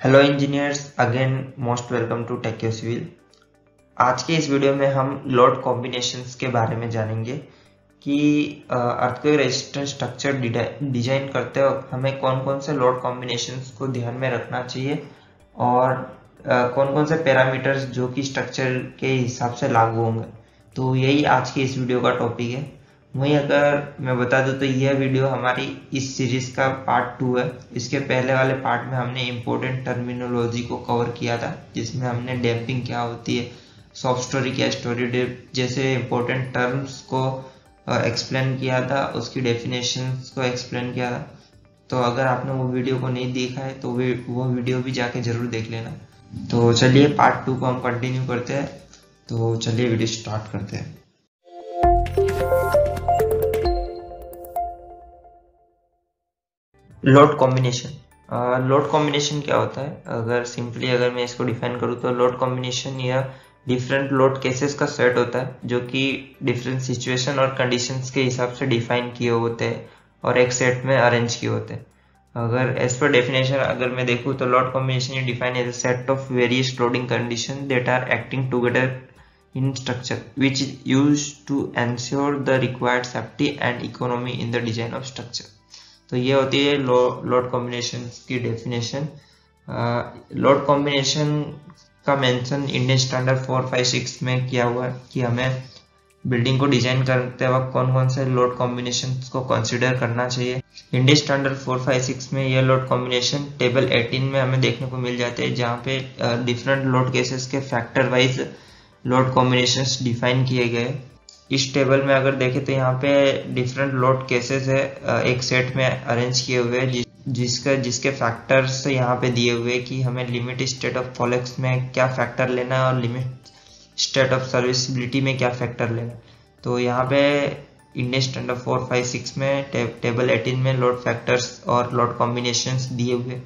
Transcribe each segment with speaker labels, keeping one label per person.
Speaker 1: Hello engineers, again most welcome to Techyo civil. आज के इस वीडियो में हम लोड कॉम्बिनेशंस के बारे में जानेंगे कि अर्थक्वेक रेजिस्टेंट स्ट्रक्चर डिजाइन करते वक्त हमें कौन कौन से लोड कॉम्बिनेशंस को ध्यान में रखना चाहिए और कौन कौन से पैरामीटर्स जो कि स्ट्रक्चर के हिसाब से लागू होंगे। तो यही आज की इस वीडियो का टॉपिक है। वहीं अगर मैं बता दूं तो यह वीडियो हमारी इस सीरीज का पार्ट 2 है। इसके पहले वाले पार्ट में हमने इम्पोर्टेंट टर्मिनोलॉजी को कवर किया था, जिसमें हमने डैम्पिंग क्या होती है, सॉफ्ट स्टोरी क्या, स्टोरी डेप्थ जैसे इम्पोर्टेंट टर्म्स को एक्सप्लेन किया था, उसकी डेफिनेशंस को एक्सप्लेन किया था। तो अगर आपने वो वीडियो को नहीं देखा है तो वो वीडियो भी जाके जरूर देख लेना। तो चलिए पार्ट 2 को हम कंटिन्यू करते हैं। तो चलिए वीडियो स्टार्ट करते हैं। लोड कॉम्बिनेशन क्या होता है? अगर मैं इसको डिफाइन करूँ तो लोड कॉम्बिनेशन या डिफरेंट लोड केसेस का सेट होता है जो कि डिफरेंट सिचुएशन और कंडीशंस के हिसाब से डिफाइन किए होते हैं और एक सेट में अरेंज किए होते हैं। अगर एज पर डेफिनेशन अगर मैं देखूँ तो load combination is defined as a set of various loading condition that are acting together in structure which is used to ensure the required safety and economy in the design of structure। तो ये होती है load combination की definition. Load combination का mention Indian standard 456 में किया हुआ है कि हमें बिल्डिंग को डिजाइन करते वक्त कौन कौन से लोड कॉम्बिनेशन को कंसिडर करना चाहिए। इंडियन स्टैंडर्ड 456 में ये लोड कॉम्बिनेशन टेबल 18 में हमें देखने को मिल जाते हैं, जहाँ पे डिफरेंट लोड केसेस के factor wise load combinations define किए गए। इस टेबल में अगर देखें तो यहाँ पे डिफरेंट लोड केसेस है एक सेट में अरेंज किए हुए हैं, जिसके फैक्टर्स यहाँ पे दिए हुए कि हमें लिमिट स्टेट ऑफ फॉलेक्स में क्या फैक्टर लेना है और लिमिट स्टेट ऑफ सर्विसिबिलिटी में क्या फैक्टर लेना है। तो यहाँ पे इंडियन स्टैंडर्ड 456 में टेबल 18 में लोड फैक्टर्स और लोड कॉम्बिनेशंस दिए हुए।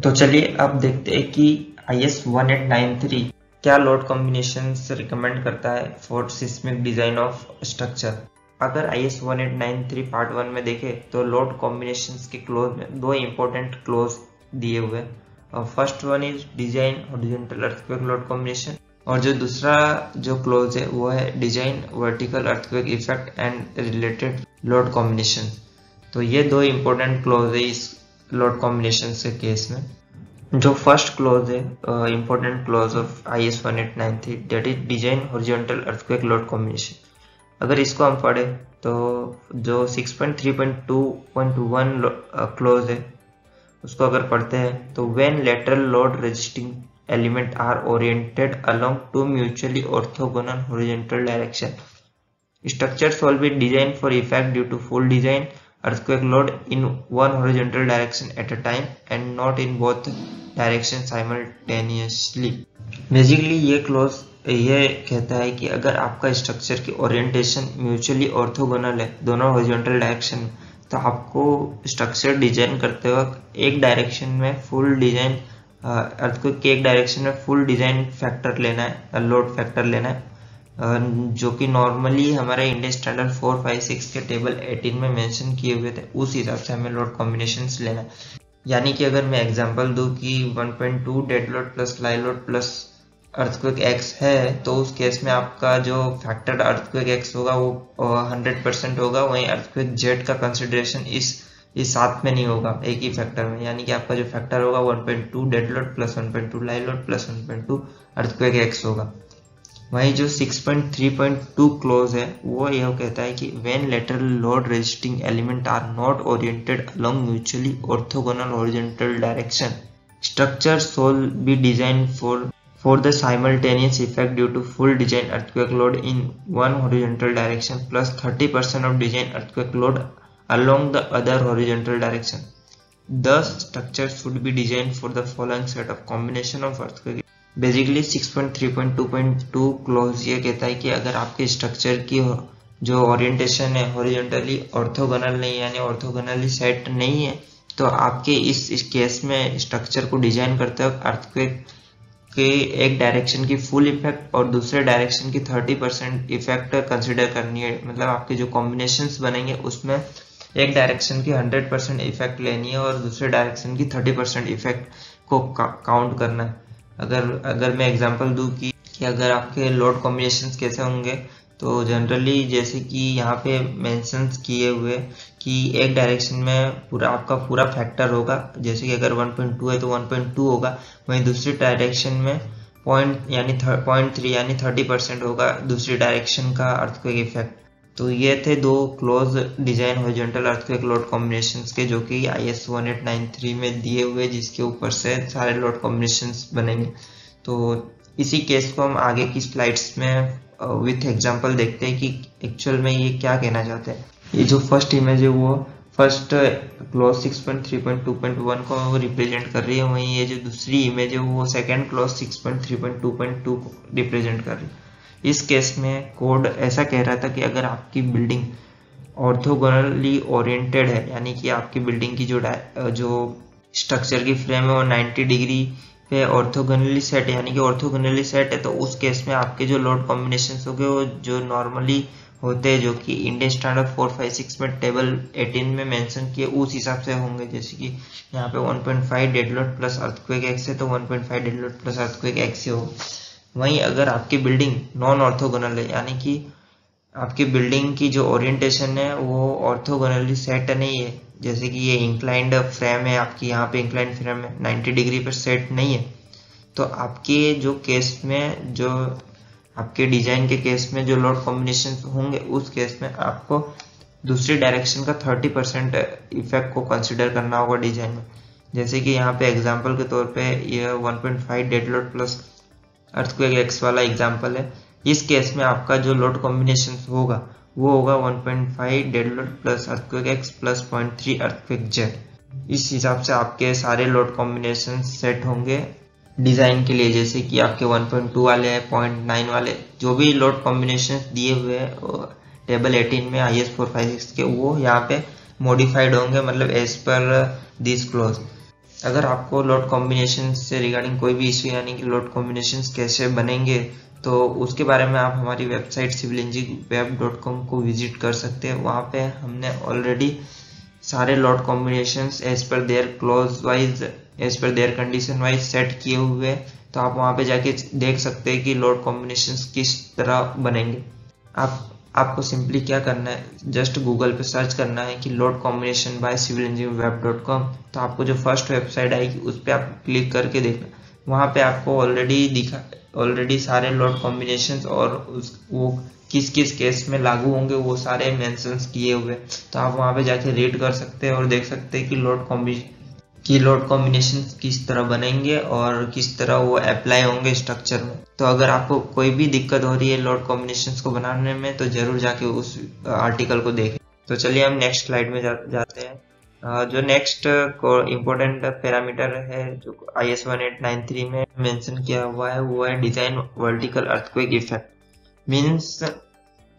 Speaker 1: तो चलिए अब देखते हैं कि IS 1893 क्या लोड कॉम्बिनेशंस रिकमेंड करता है for seismic design of structure. अगर IS 1893 पार्ट 1 में देखें तो लोड कॉम्बिनेशंस के क्लोज में दो इंपॉर्टेंट क्लोज दिए हुए हैं। First one is design horizontal earthquake load combination, और जो दूसरा जो क्लोज है वो है design vertical earthquake effect and related load combination. तो ये दो इंपॉर्टेंट क्लोज है इस लोड कॉम्बिनेशन के केस में। जो फर्स्ट क्लोज है important close of IS 1893 that is design horizontal earthquake load combination. अगर इसको हम पढ़े तो जो 6.3.2.1 क्लोज है उसको अगर पढ़ते हैं तो when lateral load resisting element are oriented along two mutually orthogonal horizontal direction, structures will be designed for effect due to full design earthquake load in one horizontal direction at a time and not in both directions simultaneously। Basically ये close ये कहता है कि अगर आपका structure की orientation mutually orthogonal है दोनों हॉरिजॉन्टल डायरेक्शन में, तो आपको स्ट्रक्चर डिजाइन करते वक्त एक डायरेक्शन में फुल डिजाइन अर्थक्वेक के एक डायरेक्शन में फुल डिजाइन फैक्टर लेना है, लोड फैक्टर लेना है, जो कि नॉर्मली हमारे इंडियन स्टैंडर्ड 456 के टेबल 18 में मेंशन किए हुए थे। उस हिसाब से हमें लोड कॉम्बिनेशंस लेना है। यानी कि अगर मैं एग्जांपल दूं कि 1.2 डेड लोड प्लस लाई लोड प्लस अर्थक्वेक एक्स है, तो उस केस में आपका जो फैक्टर अर्थक्वेक एक्स होगा वो 100% होगा। वहीं अर्थक्वेक जेड का कंसिडरेशन इस साथ में नहीं होगा, एक ही फैक्टर में। यानी कि आपका जो फैक्टर होगा 1.2 डेड लोड प्लस 1.2 लाई लोड प्लस 1.2 अर्थक्वेक एक्स होगा। वहीं जो 6.3.2 क्लोज है वो यह कहता है कि when lateral load resisting element are not oriented along mutually orthogonal horizontal direction, structure shall be design for the simultaneous effect due to full design earthquake load in one horizontal direction plus 30% of design earthquake load along the other horizontal direction. Thus, structure should be designed for the following set of combination of earthquake। Basically 6.3.2.2 close ये कहता है कि अगर आपके structure की जो orientation है horizontally orthogonal नहीं, यानी ऑर्थोगोनली सेट नहीं है, तो आपके इस केस में स्ट्रक्चर को डिजाइन करते वक्त अर्थक्वेक के एक डायरेक्शन की फुल इफेक्ट और दूसरे डायरेक्शन की 30% इफेक्ट कंसिडर करनी है। मतलब आपके जो कॉम्बिनेशंस बनेंगे उसमें एक डायरेक्शन की 100% इफेक्ट लेनी है और दूसरे डायरेक्शन की 30% इफेक्ट को काउंट करना है। अगर मैं एग्जांपल दूं कि अगर आपके लोड कॉम्बिनेशंस कैसे होंगे, तो जनरली जैसे कि यहाँ पे मेंशन किए हुए कि एक डायरेक्शन में आपका पूरा फैक्टर होगा, जैसे कि अगर 1.2 है तो 1.2 होगा, वहीं दूसरी डायरेक्शन में 0.3 यानी 30% होगा दूसरी डायरेक्शन का अर्थक्वेक इफेक्ट। तो ये थे दो close design horizontal earthquake load combinations के, जो कि IS 1893 में दिए हुए, जिसके ऊपर से सारे लोड कॉम्बिनेशंस बनेंगे। तो इसी केस को हम आगे की स्लाइड्स में विथ एग्जांपल देखते हैं कि एक्चुअल में ये क्या कहना चाहते हैं। ये जो फर्स्ट इमेज है वो फर्स्ट क्लॉज 6.3.2.1 को रिप्रेजेंट कर रही है, वहीं ये जो दूसरी इमेज है वो सेकेंड क्लॉज 6.3.2.2 को रिप्रेजेंट कर रही है। इस केस में कोड ऐसा कह रहा था कि अगर आपकी बिल्डिंग ऑर्थोगोनली ओरिएंटेड है, यानी कि आपकी बिल्डिंग की जो स्ट्रक्चर की फ्रेम है वो 90 डिग्री पे ऑर्थोगोनली सेट, यानी कि ऑर्थोगोनली सेट है, तो उस केस में आपके जो लोड कॉम्बिनेशंस होंगे वो जो नॉर्मली होते हैं, जो कि इंडियन स्टैंडर्ड 456 में टेबल 18 में मेंशन किए उस हिसाब से होंगे। जैसे कि यहाँ पे 1.5 dead load plus earthquake x है तो 1.5 dead load plus earthquake x हो। वहीं अगर आपकी बिल्डिंग नॉन ऑर्थोगोनल है, यानी कि आपकी बिल्डिंग की जो ओरिएंटेशन है वो ऑर्थोगोनली सेट नहीं है, जैसे कि ये इंक्लाइंड फ्रेम है आपकी, यहाँ पे इंक्लाइंड फ्रेम है 90 डिग्री पर सेट नहीं है, तो आपके जो केस में, जो आपके डिजाइन के केस में जो लोड कॉम्बिनेशन होंगे उस केस में आपको दूसरी डायरेक्शन का 30% इफेक्ट को कंसिडर करना होगा डिजाइन में। जैसे कि यहाँ पे एग्जांपल के तौर पे ये 1.5 dead load plus earthquake x वाला एग्जांपल है। इस केस में आपका जो लोड कॉम्बिनेशन होगा वो होगा 1.5 dead load plus earthquake x plus 0.3 earthquake Z. इस हिसाब से आपके सारे लोड कॉम्बिनेशन सेट होंगे डिजाइन के लिए। जैसे कि आपके 1.2 वाले हैं, 0.9 वाले, जो भी लोड कॉम्बिनेशन दिए हुए हैं टेबल 18 में IS 456 के, वो यहाँ पे मॉडिफाइड होंगे, मतलब एज पर दिस क्लोज। अगर आपको लोड कॉम्बिनेशन से रिगार्डिंग कोई भी इश्यू, यानी कि लोड कॉम्बिनेशन कैसे बनेंगे, तो उसके बारे में आप हमारी वेबसाइट civilengineerweb.com को विजिट कर सकते हैं। वहाँ पे हमने ऑलरेडी सारे load combinations as per their clause wise, as per their condition wise set किए हुए हैं, तो आप वहाँ पे जाके देख सकते हैं कि लोड कॉम्बिनेशंस किस तरह बनेंगे। आपको सिंपली क्या करना है, जस्ट गूगल पे सर्च करना है कि लोड कॉम्बिनेशन बाय civilengineerweb.com, तो आपको जो फर्स्ट वेबसाइट आएगी उस पर आप क्लिक करके देखना। वहाँ पे आपको ऑलरेडी सारे लोड कॉम्बिनेशंस और वो किस किस केस में लागू होंगे वो सारे मेंशंस किए हुए, तो आप वहाँ पे जाके रीड कर सकते हैं और देख सकते हैं कि लोड कॉम्बिनेशन किस तरह बनेंगे और किस तरह वो अप्लाई होंगे स्ट्रक्चर में। तो अगर आपको कोई भी दिक्कत हो रही है लोड कॉम्बिनेशंस को बनाने में, तो जरूर जाके उस आर्टिकल को देखें। तो चलिए हम नेक्स्ट स्लाइड में जाते हैं। जो नेक्स्ट इम्पोर्टेंट पैरामीटर है जो IS 1893 में मेंशन किया हुआ है वो है design vertical earthquake effect. Means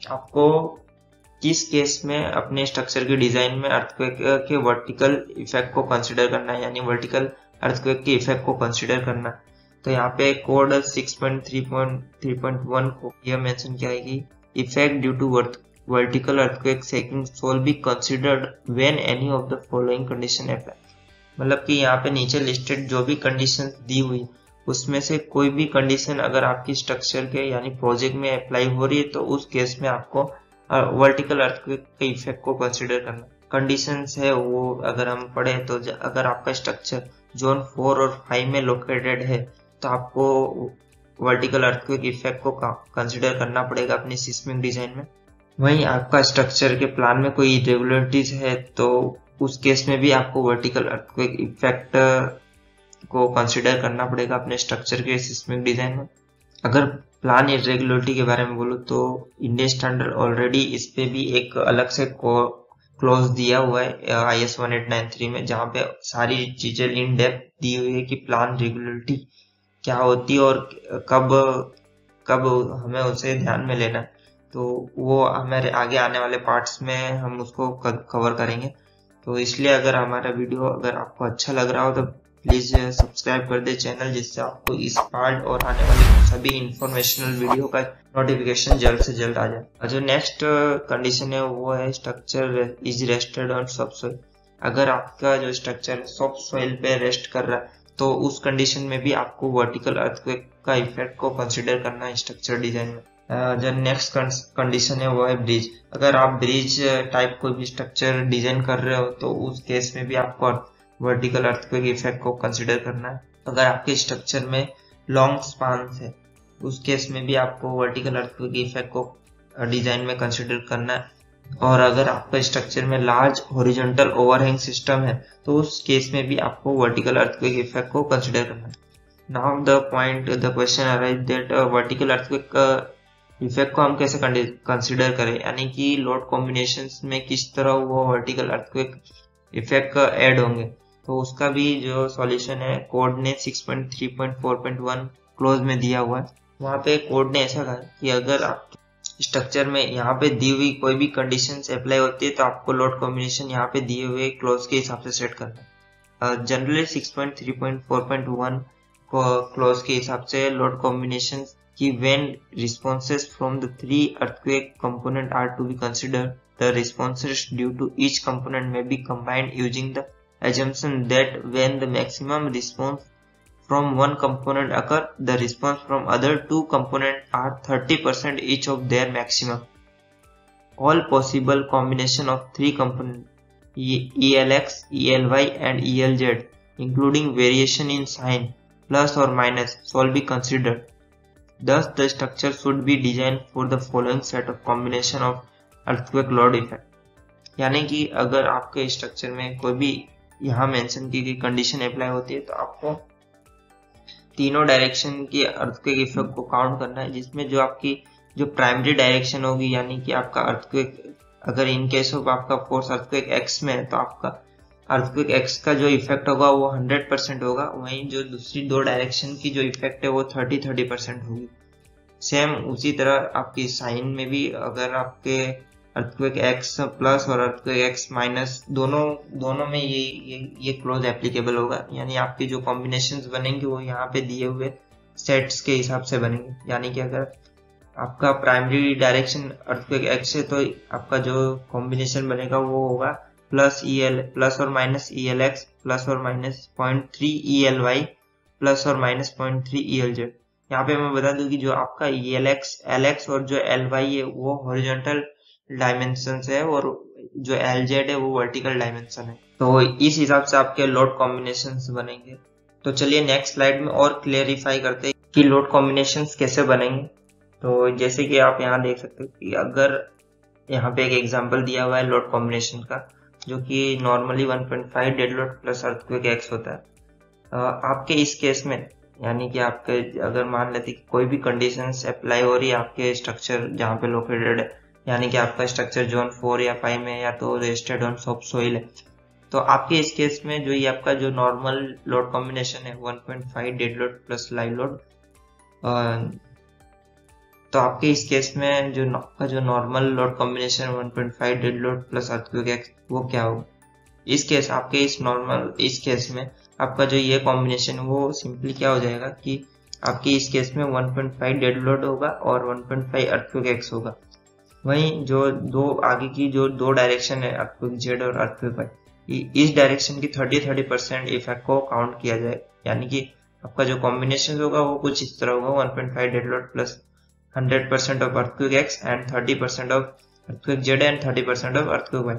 Speaker 1: आपको किस केस में अपने स्ट्रक्चर के डिजाइन में अर्थक्वेक के वर्टिकल इफेक्ट को कंसीडर करना है, यानी वर्टिकल अर्थक्वेक के इफेक्ट को कंसीडर करना। तो यहाँ पे कोड 6.3.1 को यह मेंशन किया है कि effect due to vertical earthquake shaking shall be considered when any of the following condition apply। मतलब कि यहाँ पे नीचे लिस्टेड जो भी कंडीशन दी हुई उसमें से कोई भी कंडीशन अगर आपकी स्ट्रक्चर के यानी प्रोजेक्ट में अप्लाई हो रही है, तो उस केस में आपको वर्टिकल अर्थक्वेक के इफेक्ट को कंसिडर करना। कंडीशंस है वो अगर हम पढ़े तो अगर आपका स्ट्रक्चर जोन 4 और 5 में लोकेटेड है तो आपको वर्टिकल अर्थक्वेक इफेक्ट को कंसिडर करना पड़ेगा अपनी सिस्मिक डिजाइन में। वहीं आपका स्ट्रक्चर के प्लान में कोई इरेगुलरिटीज है तो उस केस में भी आपको वर्टिकल अर्थक्वेक इफेक्ट को कंसिडर करना पड़ेगा अपने स्ट्रक्चर के सिस्मिक डिजाइन में। अगर प्लान इरेगुलरिटी के बारे में बोलो तो इंडियन स्टैंडर्ड ऑलरेडी इस पे भी एक अलग से क्लोज दिया हुआ है IS 1893 में, जहाँ पे सारी चीजें इन डेप्थ दी हुई है कि प्लान रेगुलरिटी क्या होती है और कब हमें उसे ध्यान में लेना है। तो वो हमारे आगे आने वाले पार्ट्स में हम उसको कवर करेंगे। तो इसलिए अगर हमारा वीडियो अगर आपको अच्छा लग रहा हो तो प्लीज सब्सक्राइब कर दे चैनल, जिससे आपको इस पार्ट और आने वाले सभी इंफॉर्मेशनल वीडियो का नोटिफिकेशन जल्द से जल्द आ जाए। जो नेक्स्ट कंडीशन है वो है structure is rested on soft soil. अगर आपका जो स्ट्रक्चर सॉफ्ट सॉइल पे रेस्ट कर रहा है तो उस कंडीशन में भी आपको वर्टिकल अर्थक्वेक का इफेक्ट को कंसिडर करना है स्ट्रक्चर डिजाइन में। जो नेक्स्ट कंडीशन है वो है ब्रिज। अगर आप ब्रिज टाइप कोई भी स्ट्रक्चर डिजाइन कर रहे हो तो उस केस में भी आपको वर्टिकल अर्थक्वेक इफेक्ट को कंसिडर करना है। अगर आपके स्ट्रक्चर में लॉन्ग स्पान्स है उस केस में भी आपको वर्टिकल अर्थक्वेक इफेक्ट को डिजाइन में कंसिडर करना है। और अगर आपका स्ट्रक्चर में लार्ज हॉरिजॉन्टल ओवरहैंग सिस्टम है तो उस केस में भी आपको वर्टिकल अर्थक्वेक इफेक्ट को कंसिडर करना है। Now the question arise that vertical earthquake effect को हम कैसे कंसिडर करें, यानी कि लोड कॉम्बिनेशंस में किस तरह वो वर्टिकल अर्थक्वेक इफेक्ट ऐड होंगे। तो उसका भी जो सॉल्यूशन है कोड ने 6.3.4.1 क्लोज में दिया हुआ है। वहां पे कोड ने ऐसा कहा कि अगर आप स्ट्रक्चर में यहाँ पे दी हुई कोई भी कंडीशंस अप्लाई होती है तो आपको लोड कॉम्बिनेशन यहाँ पे दिए हुए क्लोज के हिसाब से सेट करना है। जनरली 6.3.4.1 क्लोज के हिसाब से लोड कॉम्बिनेशन की when responses from the 3 earthquake component are to be considered, the responses due to each component may be combined using the assumption that when the maximum response from one component occur, the response from other 2 components are 30% each of their maximum. All possible combination of 3 components ELX, ELY and ELZ including variation in sign plus or minus shall be considered. Thus the structure should be designed for the following set of combination of earthquake load effect. यानी कि अगर आपके structure में कोई भी यहाँ mention की गई कंडीशन अप्लाई होती है तो आपको तीनों डायरेक्शन की अर्थक्वेक इफेक्ट को काउंट करना है, जिसमें जो आपकी जो प्राइमरी डायरेक्शन होगी यानी कि आपका अर्थक्वेक, अगर इन केस ऑफ आपका फोर्स अर्थक्वेक एक्स में है तो आपका अर्थक्वेक एक्स का जो इफेक्ट होगा वो 100% होगा, वहीं जो दूसरी 2 डायरेक्शन की जो इफेक्ट है वो 30% होगी। सेम उसी तरह आपकी साइन में भी अगर आपके अर्थक्वेक एक्स प्लस और अर्थक्वेक एक्स माइनस दोनों में ये क्लोज एप्लीकेबल होगा, यानी आपकी जो कॉम्बिनेशंस बनेंगे वो यहाँ पे दिए हुए सेट्स के हिसाब से बनेंगे। यानी कि अगर आपका प्राइमरी डायरेक्शन अर्थक्वेक एक्स है तो आपका जो कॉम्बिनेशन बनेगा वो होगा प्लस और माइनस ELX प्लस और माइनस 0.3 ELY प्लस और माइनस 0.3 ELZ। यहाँ पे मैं बता दूं कि जो आपका ELX, LX और जो LY है वो हॉरिजॉन्टल डायमेंशन है और जो LZ है वो वर्टिकल डायमेंशन है। तो इस हिसाब से आपके लोड कॉम्बिनेशंस बनेंगे। तो चलिए नेक्स्ट स्लाइड में और क्लियरिफाई करते हैं कि लोड कॉम्बिनेशंस कैसे बनेंगे। तो जैसे कि आप यहाँ देख सकते हो कि अगर यहाँ पे एक एग्जांपल दिया हुआ है लोड कॉम्बिनेशन का, जो कि normally 1.5 dead load plus earthquake x होता है। आपके इस केस में यानी कि आपके अगर मान लेते कि कोई भी कंडीशंस अप्लाई हो रही है आपके स्ट्रक्चर जहाँ पे लोकेटेड है, यानी कि आपका स्ट्रक्चर जोन 4 या 5 में या तो रेस्टेड ऑन सॉफ्ट सोइल है, तो आपके इस केस में जो ये आपका जो नॉर्मल लोड कॉम्बिनेशन है 1.5 dead load plus live load, तो आपके इस केस में जो आपका जो normal load combination 1.5 dead load plus earthquake x वो क्या होगा। इस केस आपके इस केस में आपका जो ये कॉम्बिनेशन वो सिंपली क्या हो जाएगा कि आपकी इस केस में 1.5 डेड लोड होगा और 1.5 अर्थक्वेक एक्स होगा। वहीं जो आगे की जो 2 डायरेक्शन है अर्थक्वेक जेड और अर्थक्वेक वाई, इस डायरेक्शन की 30% इफेक्ट को काउंट किया जाए, यानी कि आपका जो कॉम्बिनेशन होगा वो कुछ इस तरह होगा 1.5 dead load plus 100% of earthquake X and 30% of earthquake Z and 30% of earthquake Y.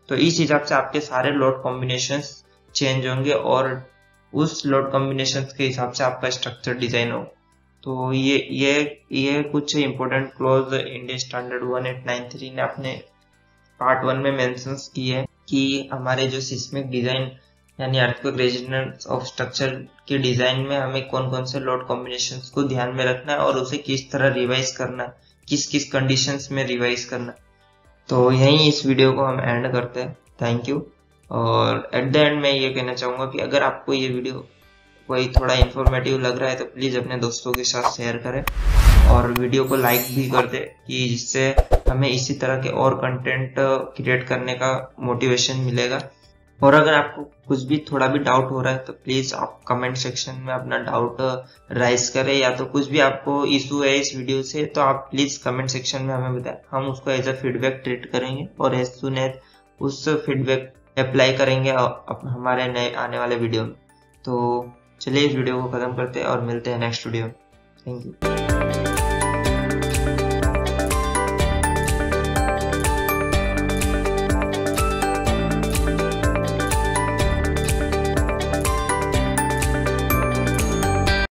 Speaker 1: तो इस हिसाब से आपके सारे लोड कॉम्बिनेशंस चेंज होंगे और उस लोड कॉम्बिनेशंस के हिसाब से आपका स्ट्रक्चर डिजाइन हो। तो ये कुछ इंपॉर्टेंट क्लॉज इंडियन स्टैंडर्ड 1893 ने अपने पार्ट 1 में मेंशन की है कि हमारे जो सिस्मिक डिजाइन यानी अर्थक्वेक रेजिस्टेंस ऑफ स्ट्रक्चर के डिजाइन में हमें कौन कौन से लोड कॉम्बिनेशंस को ध्यान में रखना है और उसे किस तरह रिवाइज करना है, किस किस कंडीशंस में रिवाइज करना है। तो यहीं इस वीडियो को हम एंड करते हैं। Thank you. और एट द एंड मैं ये कहना चाहूंगा कि अगर आपको ये वीडियो कोई थोड़ा इंफॉर्मेटिव लग रहा है तो प्लीज अपने दोस्तों के साथ शेयर करें और वीडियो को लाइक भी कर दे, कि जिससे हमें इसी तरह के और कंटेंट क्रिएट करने का मोटिवेशन मिलेगा। और अगर आपको कुछ भी थोड़ा भी डाउट हो रहा है तो प्लीज आप कमेंट सेक्शन में अपना डाउट राइज करें, या तो कुछ भी आपको इशू है इस वीडियो से तो आप प्लीज कमेंट सेक्शन में हमें बताएं। हम उसको एज अ फीडबैक ट्रीट करेंगे और एज सुन एज उस फीडबैक अप्लाई करेंगे हमारे नए आने वाले वीडियो में। तो चलिए इस वीडियो को खत्म करते हैं और मिलते हैं नेक्स्ट वीडियो में। Thank you.